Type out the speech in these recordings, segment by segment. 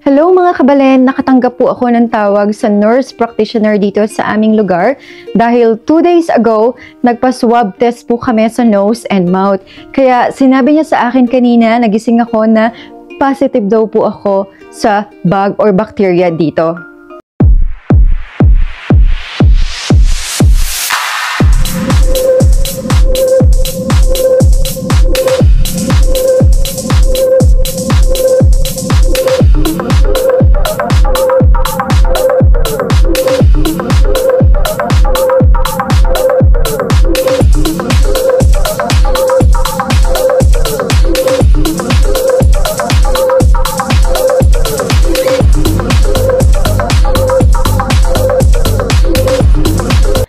Hello mga kabalen, nakatanggap po ako ng tawag sa nurse practitioner dito sa aming lugar dahil 2 days ago, nagpa-swab test po kami sa nose and mouth. Kaya sinabi niya sa akin kanina, nagising ako na positive daw po ako sa bug or bacteria dito.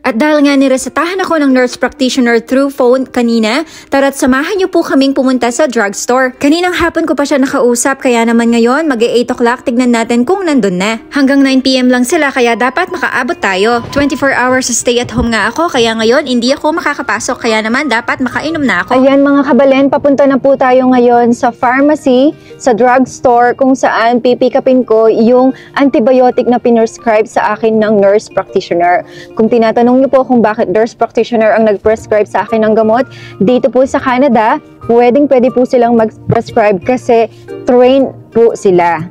At dahil nga niresetahan ako ng nurse practitioner through phone kanina, tara't samahan niyo po kaming pumunta sa drugstore. Kaninang hapon ko pa siya nakausap, kaya naman ngayon mag-8 o'clock tignan natin kung nandun na. Hanggang 9 PM lang sila, kaya dapat makaabot tayo. 24 hours stay at home nga ako, kaya ngayon hindi ako makakapasok, kaya naman dapat makainom na ako. Ayan mga kabalen, papunta na po tayo ngayon sa pharmacy, sa drugstore kung saan pipikapin ko yung antibiotic na pinrescribe sa akin ng nurse practitioner. Kung tinatanong niyo po kung bakit nurse practitioner ang nag-prescribe sa akin ng gamot, dito po sa Canada, pwede po silang mag-prescribe kasi trained po sila.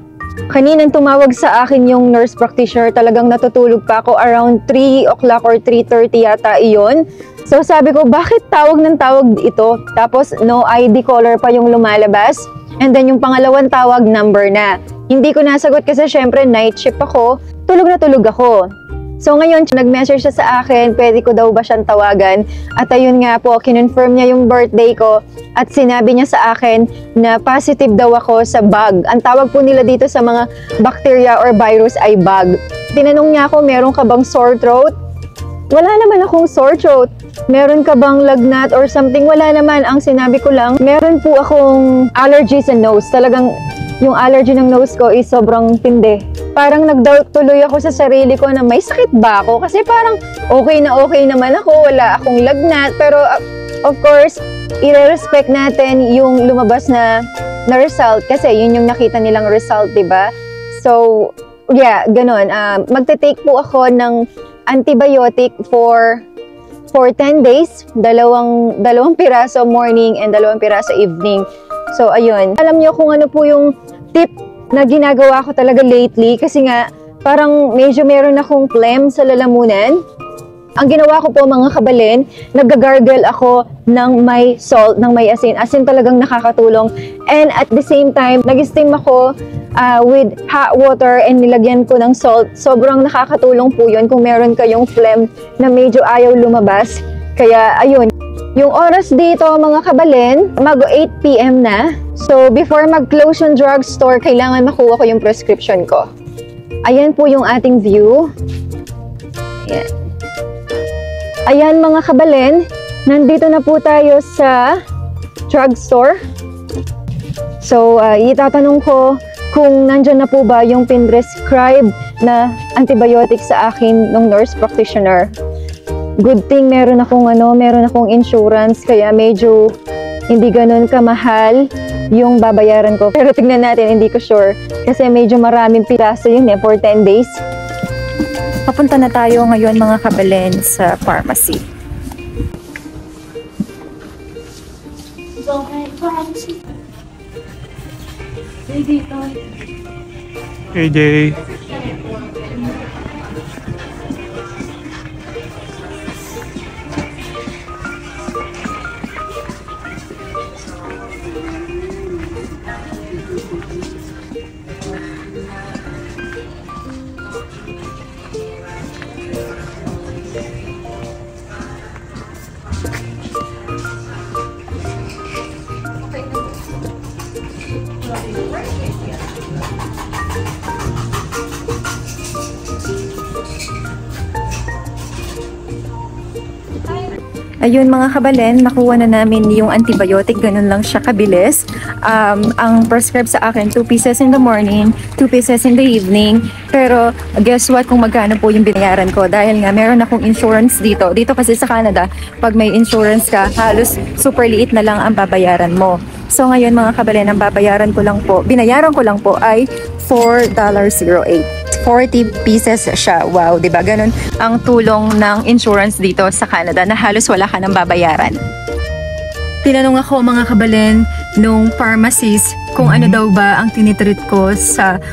Kaninang tumawag sa akin yung nurse practitioner, talagang natutulog pa ako around 3 o'clock or 3:30 yata iyon. So sabi ko, bakit tawag ng tawag ito? Tapos no ID caller pa yung lumalabas. And then yung pangalawang tawag, number na. Hindi ko nasagot kasi syempre night shift ako, tulog na tulog ako. So ngayon, nag-message siya sa akin, pwede ko daw ba siyang tawagan? At ayun nga po, kinonfirm niya yung birthday ko at sinabi niya sa akin na positive daw ako sa bug. Ang tawag po nila dito sa mga bacteria or virus ay bug. Tinanong niya ako, meron ka bang sore throat? Wala naman akong sore throat. Meron ka bang lagnat or something? Wala naman. Ang sinabi ko lang, meron po akong allergy sa nose. Talagang yung allergy ng nose ko is sobrang tindi. Parang nag-doubt tuloy ako sa sarili ko na may sakit ba ako? Kasi parang okay naman ako, wala akong lagnat. Pero of course, i-respect natin yung lumabas na result kasi yun yung nakita nilang result, diba? So, yeah, ganun. Magte-take po ako ng antibiotic for 10 days. Dalawang piraso morning and 2 piraso evening. So, ayun. Alam niyo kung ano po yung tip na ginagawa ko talaga lately kasi nga parang medyo meron akong phlegm sa lalamunan. Ang ginawa ko po mga kabalen, nag-gargle ako ng may salt, ng may asin. Asin talagang nakakatulong. And at the same time, nag-steam ako with hot water and nilagyan ko ng salt. Sobrang nakakatulong po yun kung meron kayong phlegm na medyo ayaw lumabas. Kaya ayun. Yung oras dito mga kabalen, mag-8 PM na. So before mag-close yung drugstore, kailangan makuha ko yung prescription ko. Ayan po yung ating view. Ayan. Ayan mga kabalen, nandito na po tayo sa drugstore. So itatanong ko kung nandyan na po ba yung pinrescribe na antibiotic sa akin ng nurse practitioner. Good thing meron akong insurance kaya medyo hindi ganun kamahal yung babayaran ko. Pero tignan natin, hindi ko sure kasi medyo maraming piraso yun for 10 days. Papunta na tayo ngayon mga kabalen sa pharmacy. Hey Jay. Ayun mga kabalen, nakuha na namin yung antibiotic, ganun lang siya kabilis. Ang prescribe sa akin, 2 pieces in the morning, 2 pieces in the evening. Pero guess what kung magkano po yung binayaran ko? Dahil nga meron akong insurance dito. Dito kasi sa Canada, pag may insurance ka, halos super liit na lang ang babayaran mo. So ngayon mga kabalen, ang binayaran ko lang po ay $4.08. 40 pieces siya. Wow, 'di ba? Ganun ang tulong ng insurance dito sa Canada na halos wala ka nang babayaran. Tinanong ako mga kabalen nung pharmacist kung ano daw ba ang tinitreat ko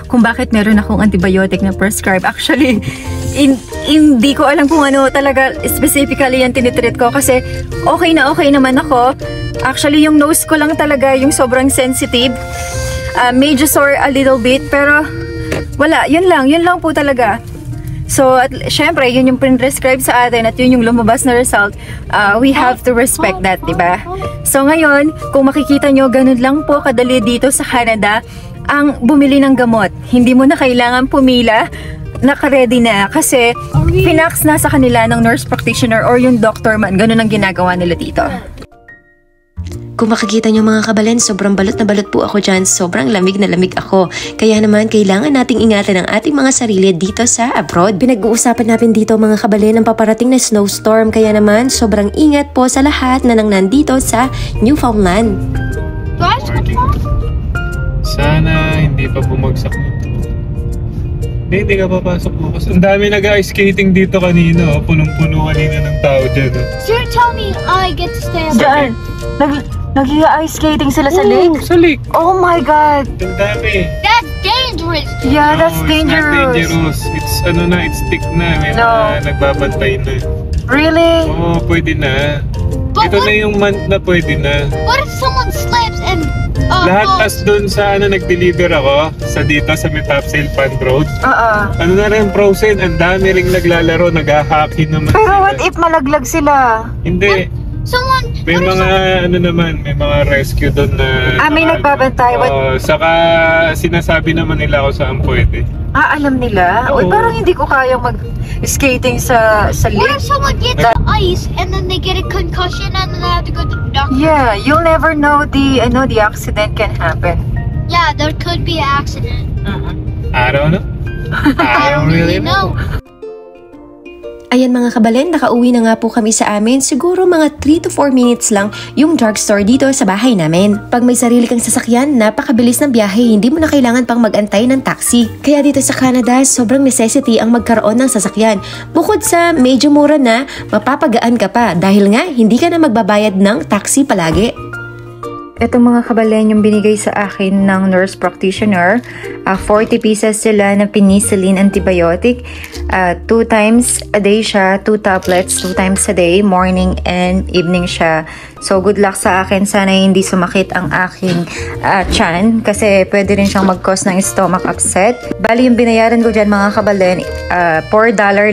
kung bakit meron akong antibiotic na prescribe. Actually, hindi ko alam kung ano talaga specifically yung tinitreat ko kasi okay naman ako. Actually, yung nose ko lang talaga yung sobrang sensitive. Medyo sore a little bit pero wala, yun lang po talaga. So, syempre, yun yung prescribe sa atin at yun yung lumabas na result. We have to respect that, diba? So, ngayon, kung makikita nyo, ganun lang po kadali dito sa Canada ang bumili ng gamot. Hindi mo na kailangan pumila, naka-ready na. Kasi, pinax na sa kanila ng nurse practitioner or yung doctor man. Ganun ang ginagawa nila dito. Kung makikita nyo mga kabalen, sobrang balot na balot po ako dyan. Sobrang lamig na lamig ako. Kaya naman, kailangan nating ingatan ang ating mga sarili dito sa abroad. Pinag-uusapan natin dito mga kabalen ang paparating na snowstorm. Kaya naman, sobrang ingat po sa lahat na nandito sa Newfoundland. Sana hindi pa bumagsak nito. Hindi ka papasok bukas. Ang dami nag-ice skating dito kanina. Punong-puno kanina ng tao dyan. So you're telling me I get to stay up Diyan, nag-ice skating sila sa lake? Sa lake. Oh my God! Ang dami. That's dangerous. Yeah, that's It's not dangerous. dangerous. It's it's thick na. May No. mga nagbabantay na. Really? Oo, pwede na. But Ito na yung month na pwede na. what if someone slips and Lahat falls? tas doon sa nag-deliver ako sa dito sa Metapsale Pond Road. Ano na rin frozen, ang dami ring naglalaro, nag-hockey naman Pero sila. what if malaglag sila? Hindi. Someone May mga may mga rescue doon na May nagbabantay. saka sinasabi naman nila kung saan pwede. Alam nila? Oo. Uy, parang hindi ko kayang mag-skating sa What lake. if someone gets the ice and then they get a concussion and then they have to go to the doctor? Yeah, you'll never know the accident can happen. Yeah, there could be an accident. I don't know. I don't really know. Ayan mga kabalen, nakauwi na nga po kami sa amin. Siguro mga 3 to 4 minutes lang yung drugstore dito sa bahay namin. Pag may sarili kang sasakyan, napakabilis ng biyahe, hindi mo na kailangan pang mag-antay ng taxi. Kaya dito sa Canada, sobrang necessity ang magkaroon ng sasakyan. Bukod sa medyo mura na, mapapagaan ka pa dahil nga hindi ka na magbabayad ng taxi palagi. Itong mga kabalen yung binigay sa akin ng nurse practitioner. 40 pieces sila na penicillin antibiotic. 2 times a day siya, 2 tablets, 2 times a day, morning and evening siya. So good luck sa akin. Sana hindi sumakit ang aking tiyan kasi pwede rin siyang mag-cause ng stomach upset. Bali yung binayaran ko dyan mga kabalen, $4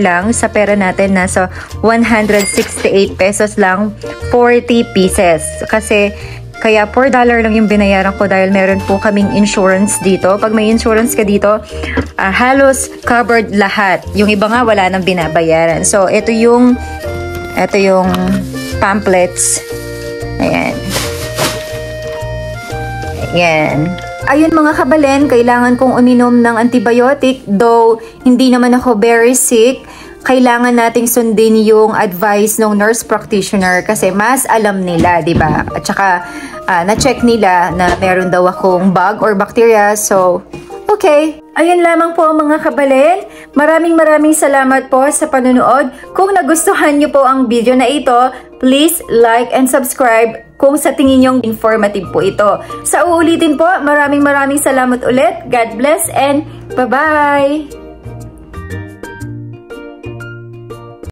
lang sa pera natin. Nasa 168 pesos lang, 40 pieces. Kasi kaya $4 lang yung binayaran ko dahil meron po kaming insurance dito. Pag may insurance ka dito, halos covered lahat. Yung iba nga wala nang binabayaran. So ito yung pamphlets. Ayan. Ayan. Ayun mga kabalen, kailangan kong uminom ng antibiotic. Though hindi naman ako very sick, kailangan nating sundin yung advice ng nurse practitioner kasi mas alam nila, di ba? At saka, na-check nila na meron daw akong bug or bacteria. So, okay. Ayun lamang po mga kabalen. Maraming salamat po sa panonood. Kung nagustuhan niyo po ang video na ito, please like and subscribe kung sa tingin niyong informative po ito. Sa uulitin po, maraming salamat ulit. God bless and bye-bye!